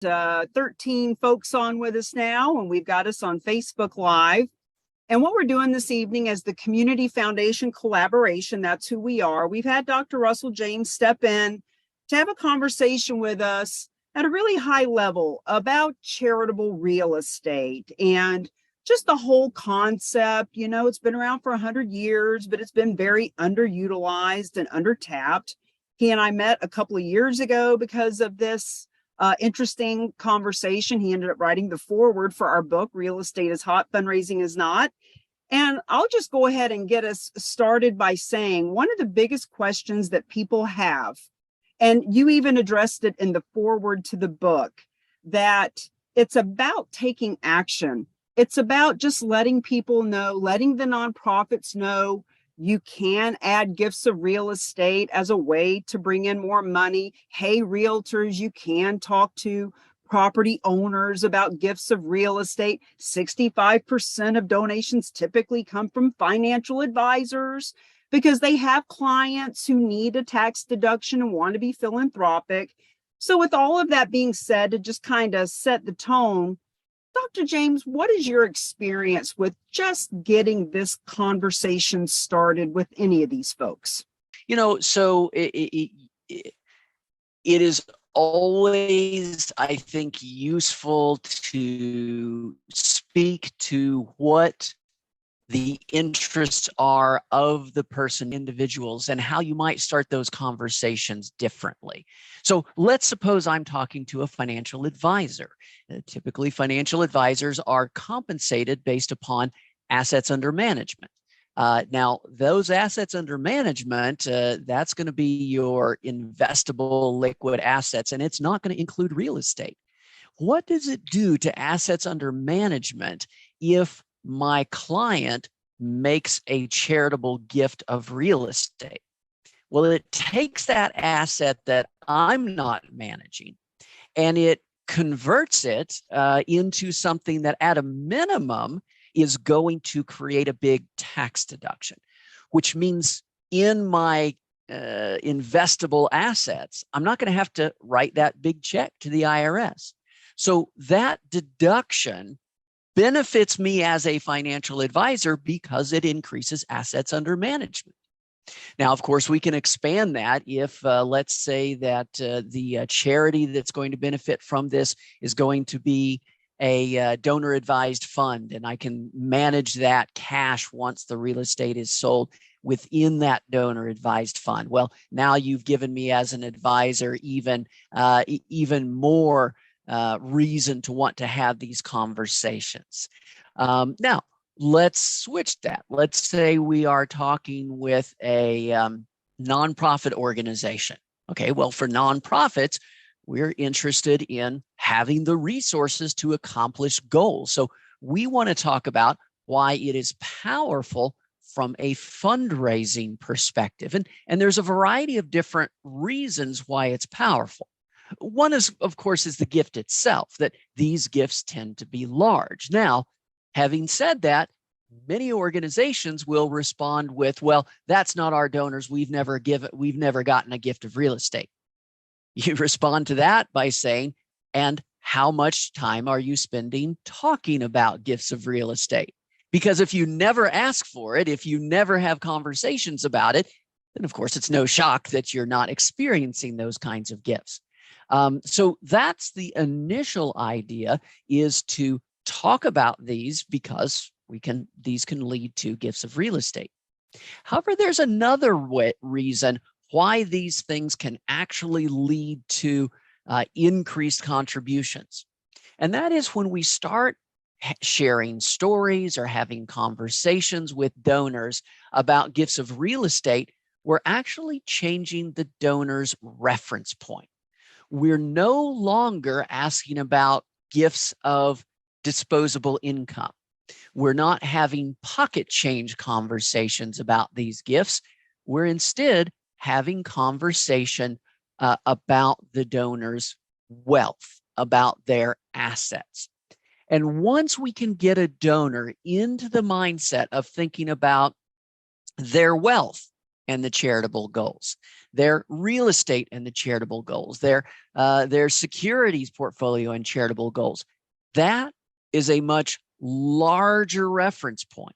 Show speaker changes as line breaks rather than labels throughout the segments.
13 folks on with us now, and we've got us on Facebook Live. And what we're doing this evening is the Community Foundation collaboration. That's who we are. We've had Dr. Russell James step in to have a conversation with us at a really high level about charitable real estate and just the whole concept. You know, it's been around for 100 years, but it's been very underutilized and undertapped. He and I met a couple of years ago because of this interesting conversation. He ended up writing the foreword for our book, Real Estate is Hot, Fundraising is Not. And I'll just go ahead and get us started by saying one of the biggest questions that people have, and you even addressed it in the foreword to the book, that it's about taking action. It's about just letting people know, letting the nonprofits know you can add gifts of real estate as a way to bring in more money. Hey, realtors, you can talk to property owners about gifts of real estate. 65% of donations typically come from financial advisors because they have clients who need a tax deduction and want to be philanthropic. So with all of that being said, to just kind of set the tone, Dr. James, what is your experience with just getting this conversation started with any of these folks?
You know, so it is always, I think, useful to speak to what the interests are of the person, individuals, and how you might start those conversations differently. So let's suppose I'm talking to a financial advisor. Typically, financial advisors are compensated based upon assets under management. Now, those assets under management, that's going to be your investable liquid assets, and it's not going to include real estate. What does it do to assets under management if my client makes a charitable gift of real estate? Well, it takes that asset that I'm not managing and it converts it into something that at a minimum is going to create a big tax deduction, which means in my investable assets, I'm not going to have to write that big check to the IRS. So that deduction benefits me as a financial advisor because it increases assets under management. Now, of course, we can expand that if, let's say that the charity that's going to benefit from this is going to be a donor advised fund, and I can manage that cash once the real estate is sold within that donor advised fund. Well, now you've given me as an advisor even more reason to want to have these conversations. Now, let's switch that. Let's say we are talking with a nonprofit organization. Okay, well, for nonprofits, we're interested in having the resources to accomplish goals. So we want to talk about why it is powerful from a fundraising perspective. And there's a variety of different reasons why it's powerful. One is, of course, is the gift itself, that these gifts tend to be large. Now, having said that, many organizations will respond with, well, that's not our donors. We've never gotten a gift of real estate. You respond to that by saying, and how much time are you spending talking about gifts of real estate? Because if you never ask for it, if you never have conversations about it, then of course it's no shock that you're not experiencing those kinds of gifts. So that's the initial idea, is to talk about these because these can lead to gifts of real estate. However, there's another reason why these things can actually lead to increased contributions. And that is when we start sharing stories or having conversations with donors about gifts of real estate, we're actually changing the donor's reference point. We're no longer asking about gifts of disposable income. We're not having pocket change conversations about these gifts. We're instead having conversation about the donor's wealth, about their assets. And once we can get a donor into the mindset of thinking about their wealth and the charitable goals, their real estate and the charitable goals, their securities portfolio and charitable goals. That is a much larger reference point.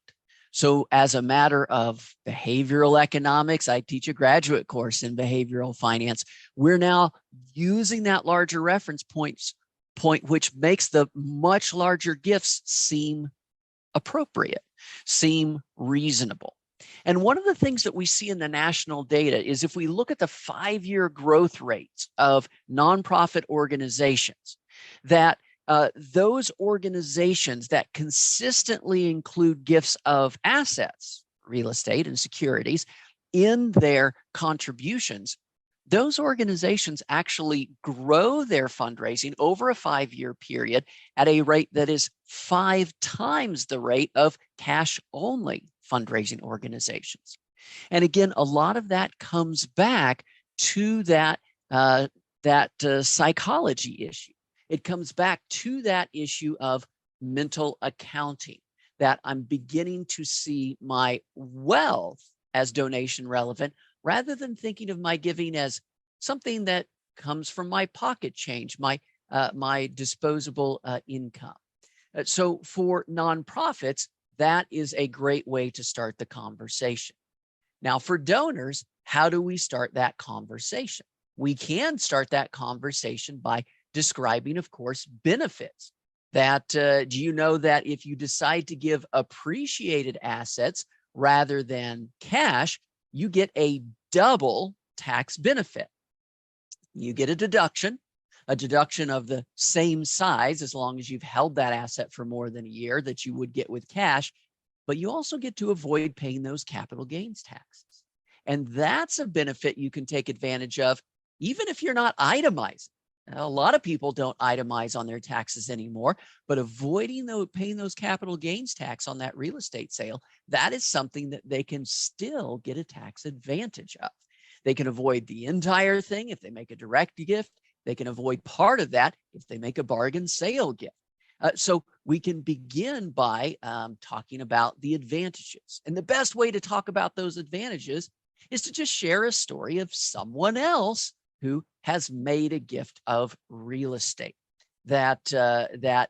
So as a matter of behavioral economics, I teach a graduate course in behavioral finance. We're now using that larger reference point, which makes the much larger gifts seem appropriate, seem reasonable. And one of the things that we see in the national data is if we look at the 5-year growth rates of nonprofit organizations, that those organizations that consistently include gifts of assets, real estate and securities, in their contributions, those organizations actually grow their fundraising over a 5-year period at a rate that is 5 times the rate of cash-only fundraising organizations. And again, a lot of that comes back to that psychology issue. It comes back to that issue of mental accounting, that I'm beginning to see my wealth as donation relevant, rather than thinking of my giving as something that comes from my pocket change, my disposable income. So for nonprofits, that is a great way to start the conversation. Now, for donors, how do we start that conversation? We can start that conversation by describing, of course, benefits. That do you know that if you decide to give appreciated assets rather than cash, you get a double tax benefit. You get a deduction of the same size as long as you've held that asset for more than a year that you would get with cash, but you also get to avoid paying those capital gains taxes. And that's a benefit you can take advantage of even if you're not itemizing. Now, a lot of people don't itemize on their taxes anymore, but avoiding paying those capital gains tax on that real estate sale, that is something that they can still get a tax advantage of. They can avoid the entire thing if they make a direct gift. They can avoid part of that if they make a bargain sale gift. So we can begin by talking about the advantages. And the best way to talk about those advantages is to just share a story of someone else who has made a gift of real estate. That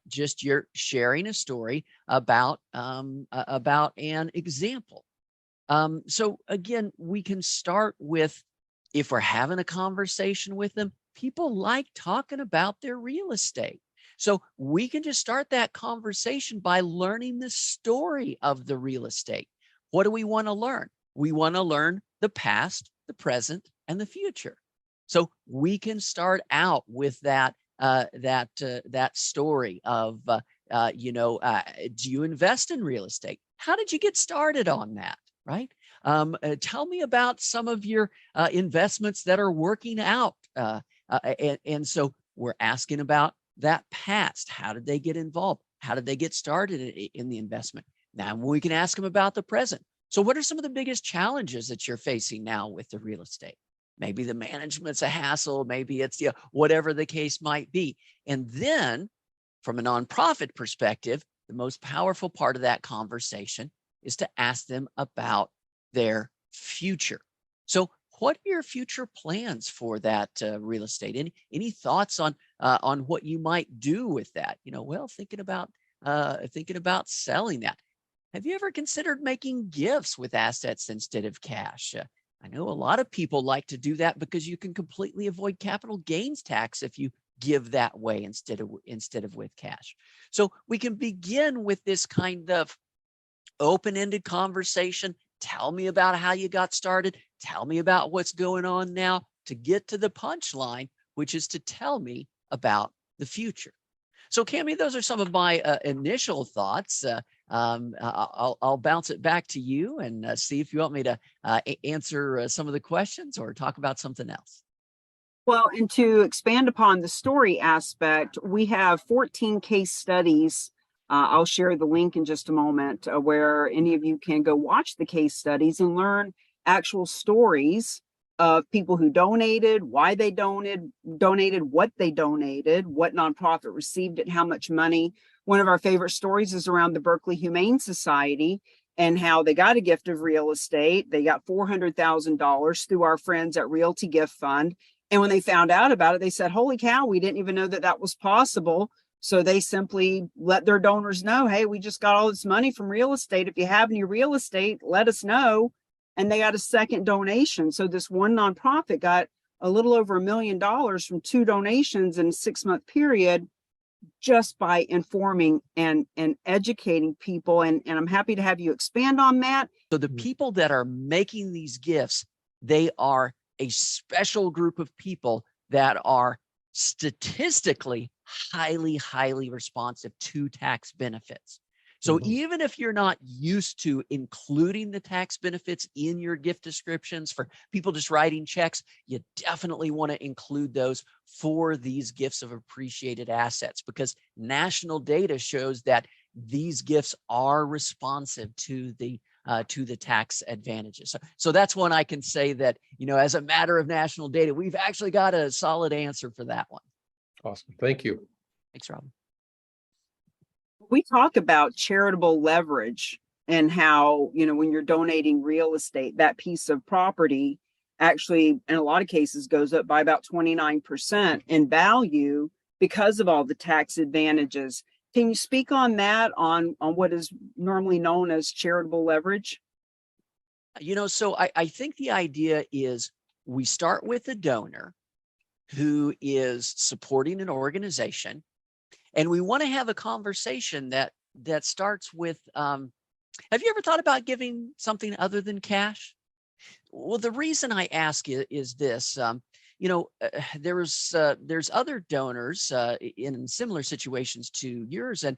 just you're sharing a story about an example. So again, we can start with, if we're having a conversation with them, people like talking about their real estate. So we can just start that conversation by learning the story of the real estate. What do we want to learn? We want to learn the past, the present, and the future. So we can start out with that story of, do you invest in real estate? How did you get started on that? Right? Tell me about some of your investments that are working out. And so we're asking about that past. How did they get involved? How did they get started in the investment? Now we can ask them about the present. So what are some of the biggest challenges that you're facing now with the real estate? Maybe the management's a hassle. Maybe it's whatever the case might be. And then from a nonprofit perspective, the most powerful part of that conversation is to ask them about their future. So what are your future plans for that real estate? Any thoughts on what you might do with that? Thinking about selling that. Have you ever considered making gifts with assets instead of cash? I know a lot of people like to do that because you can completely avoid capital gains tax if you give that way instead of with cash. So we can begin with this kind of open-ended conversation. Tell me about how you got started. Tell me about what's going on now, to get to the punchline, which is to tell me about the future. So Cammie, those are some of my initial thoughts. I'll bounce it back to you and see if you want me to answer some of the questions or talk about something else.
Well, and to expand upon the story aspect, we have 14 case studies. I'll share the link in just a moment where any of you can go watch the case studies and learn actual stories of people who donated, why they donated, what they donated, what nonprofit received it, how much money. One of our favorite stories is around the Berkeley Humane Society. and how they got a gift of real estate. They got $400,000 through our friends at Realty Gift Fund. And when they found out about it, they said, holy cow, we didn't even know that that was possible. So they simply let their donors know, hey, we just got all this money from real estate. If you have any real estate, let us know. And they got a second donation. So this one nonprofit got a little over $1 million from 2 donations in a 6-month period, just by informing and educating people. And I'm happy to have you expand on that.
So the people that are making these gifts, they are a special group of people that are statistically highly responsive to tax benefits. So even if you're not used to including the tax benefits in your gift descriptions for people just writing checks, you definitely want to include those for these gifts of appreciated assets, because national data shows that these gifts are responsive to the tax advantages. So that's one I can say that, as a matter of national data, we've actually got a solid answer for that one.
Awesome. Thank you.
Thanks, Rob.
We talk about charitable leverage and how, when you're donating real estate, that piece of property actually, in a lot of cases, goes up by about 29% in value because of all the tax advantages. Can you speak on that, on what is normally known as charitable leverage?
So I think the idea is we start with a donor who is supporting an organization, and we want to have a conversation that starts with, have you ever thought about giving something other than cash? Well, the reason I ask is this, there's other donors in similar situations to yours, and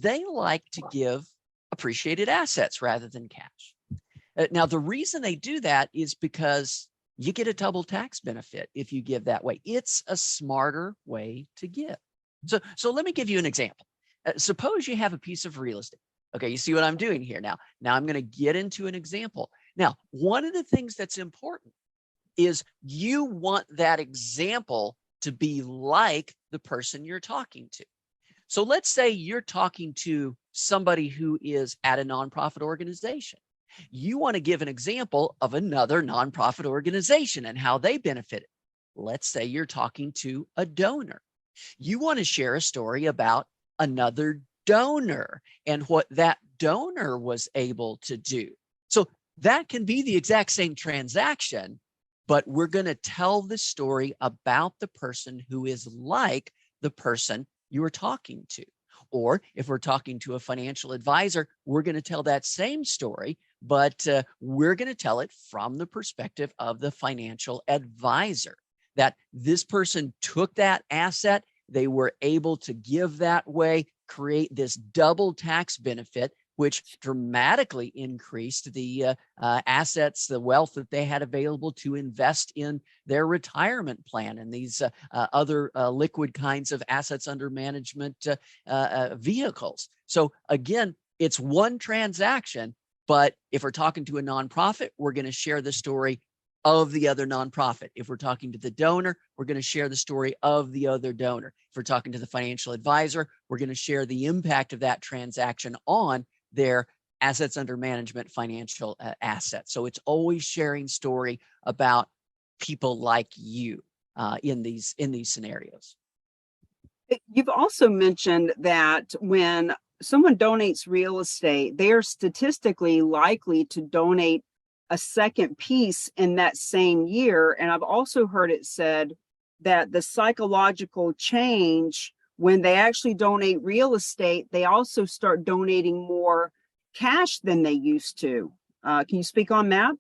they like to give appreciated assets rather than cash. Now, the reason they do that is because you get a double tax benefit if you give that way. It's a smarter way to give. So let me give you an example. Suppose you have a piece of real estate. Okay, you see what I'm doing here now. Now I'm going to get into an example. Now, one of the things that's important is you want that example to be like the person you're talking to. So let's say you're talking to somebody who is at a nonprofit organization. You want to give an example of another nonprofit organization and how they benefited. Let's say you're talking to a donor. You want to share a story about another donor and what that donor was able to do. So that can be the exact same transaction, but we're going to tell the story about the person who is like the person you were talking to. Or if we're talking to a financial advisor, we're going to tell that same story, but we're going to tell it from the perspective of the financial advisor, that this person took that asset, they were able to give that way, create this double tax benefit, which dramatically increased the assets, the wealth that they had available to invest in their retirement plan and these other liquid kinds of assets under management vehicles. So again, it's one transaction, but if we're talking to a nonprofit, we're going to share the story of the other nonprofit. If we're talking to the donor, we're going to share the story of the other donor. If we're talking to the financial advisor, we're going to share the impact of that transaction on their assets under management financial assets. So it's always sharing story about people like you in these scenarios.
You've also mentioned that when someone donates real estate, they are statistically likely to donate a second piece in that same year. And I've also heard it said that the psychological change when they actually donate real estate, they also start donating more cash than they used to. Can you speak on that?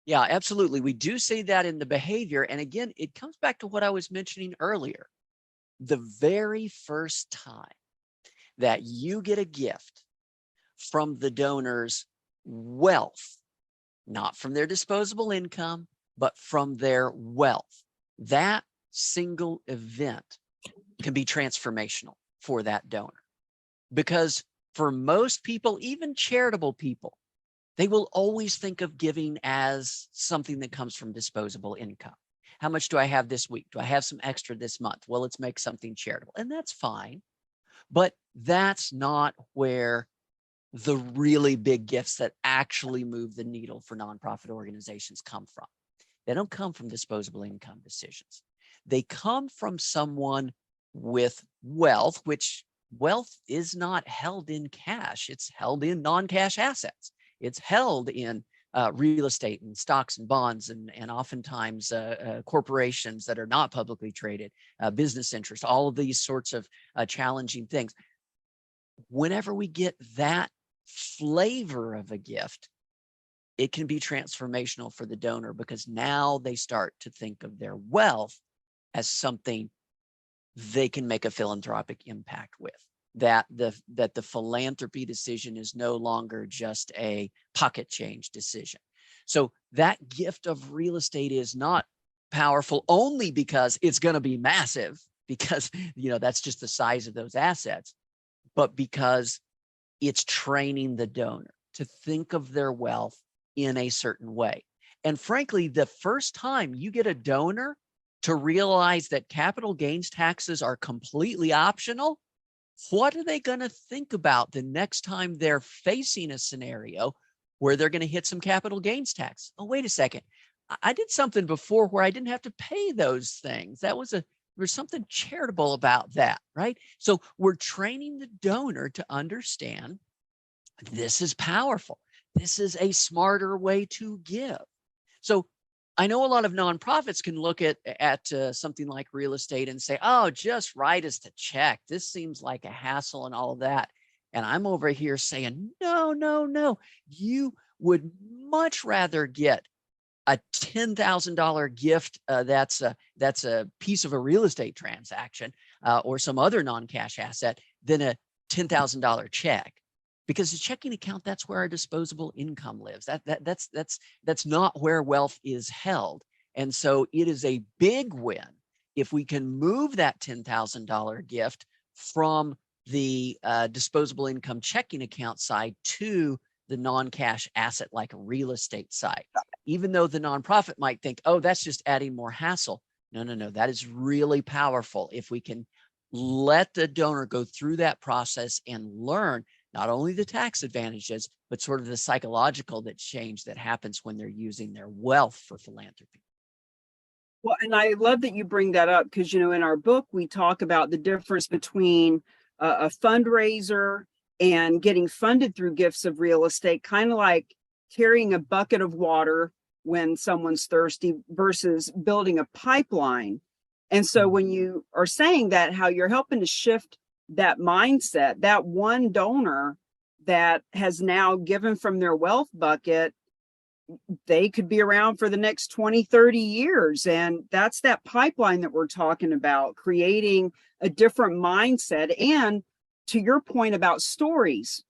Yeah, absolutely. We do see that in the behavior. And again, it comes back to what I was mentioning earlier. The very first time that you get a gift from the donor's wealth, not from their disposable income, but from their wealth, that single event can be transformational for that donor. Because for most people, even charitable people, they will always think of giving as something that comes from disposable income. How much do I have this week? Do I have some extra this month? Well, let's make something charitable. And that's fine. But that's not where the really big gifts that actually move the needle for nonprofit organizations come from. They don't come from disposable income decisions. They come from someone with wealth, which wealth is not held in cash. It's held in non-cash assets. It's held in real estate and stocks and bonds, and oftentimes corporations that are not publicly traded, business interests, all of these sorts of challenging things. Whenever we get that flavor of a gift, it can be transformational for the donor, because now they start to think of their wealth as something they can make a philanthropic impact with. That the philanthropy decision is no longer just a pocket change decision. So that gift of real estate is not powerful only because it's going to be massive, because that's just the size of those assets, but because it's training the donor to think of their wealth in a certain way. And frankly, the first time you get a donor to realize that capital gains taxes are completely optional, what are they going to think about the next time they're facing a scenario where they're going to hit some capital gains tax? Oh, wait a second. I did something before where I didn't have to pay those things. There's something charitable about that, right? So we're training the donor to understand this is powerful. This is a smarter way to give. So I know a lot of nonprofits can look at something like real estate and say, oh, just write us the check. This seems like a hassle and all of that. And I'm over here saying, no. You would much rather get a $10,000 gift that's a piece of a real estate transaction or some other non-cash asset than a $10,000 check. Because the checking account, that's where our disposable income lives. That's not where wealth is held. And so it is a big win if we can move that $10,000 gift from the disposable income checking account side to the non-cash asset like a real estate side. Even though the nonprofit might think, oh, that's just adding more hassle. No. That is really powerful if we can let the donor go through that process and learn not only the tax advantages, but sort of the psychological change that happens when they're using their wealth for philanthropy.
Well, and I love that you bring that up, because, in our book, we talk about the difference between a fundraiser and getting funded through gifts of real estate, kind of like carrying a bucket of water when someone's thirsty versus building a pipeline. And so when you are saying that, how you're helping to shift that mindset, that one donor that has now given from their wealth bucket, they could be around for the next 20, 30 years. And that's that pipeline that we're talking about, creating a different mindset. And to your point about stories.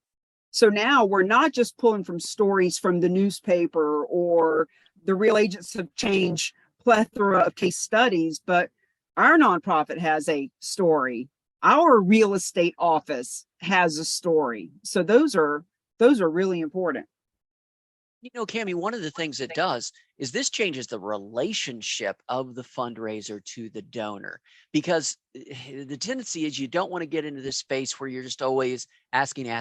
So now we're not just pulling from stories from the newspaper or the Real Agents of Change plethora of case studies, but our nonprofit has a story. Our real estate office has a story. So those are really important.
Cami, one of the things it does is this changes the relationship of the fundraiser to the donor, because the tendency is you don't want to get into this space where you're just always asking, need,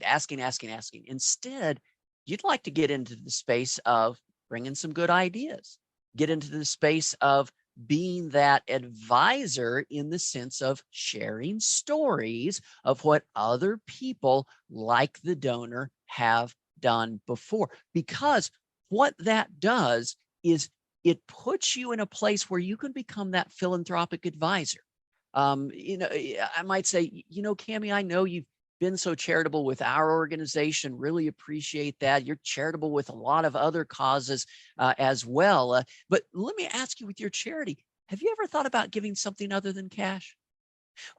asking. Instead, you'd like to get into the space of bringing some good ideas, get into the space of being that advisor in the sense of sharing stories of what other people like the donor have done before. Because what that does is it puts you in a place where you can become that philanthropic advisor. I might say, Cami, I know you've been so charitable with our organization. Really appreciate that. You're charitable with a lot of other causes as well. But let me ask you, with your charity, have you ever thought about giving something other than cash?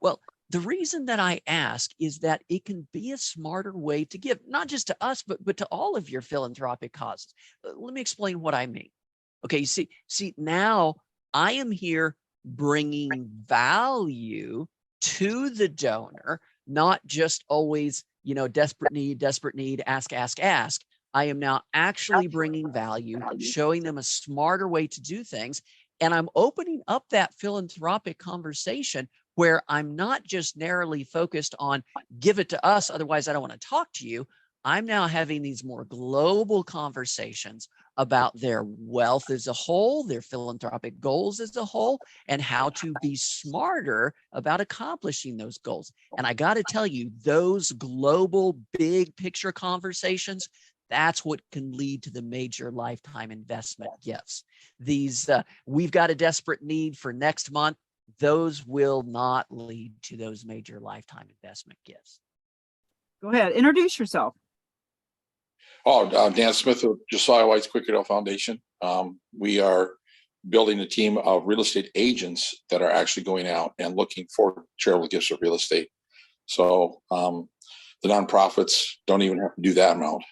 Well, the reason that I ask is that it can be a smarter way to give, not just to us, but to all of your philanthropic causes. Let me explain what I mean. Okay, see, now I am here bringing value to the donor, not just always, desperate need, ask. I am now actually bringing value, showing them a smarter way to do things. And I'm opening up that philanthropic conversation where I'm not just narrowly focused on give it to us, otherwise I don't want to talk to you. I'm now having these more global conversations about their wealth as a whole, their philanthropic goals as a whole, and how to be smarter about accomplishing those goals. And I got to tell you, those global big picture conversations, that's what can lead to the major lifetime investment gifts. These, we've got a desperate need for next month. Those will not lead to those major lifetime investment gifts.
Go ahead, introduce yourself.
Dan Smith of Josiah White's Quick Hill Foundation. We are building a team of real estate agents that are actually going out and looking for charitable gifts of real estate. So the nonprofits don't even have to do that amount.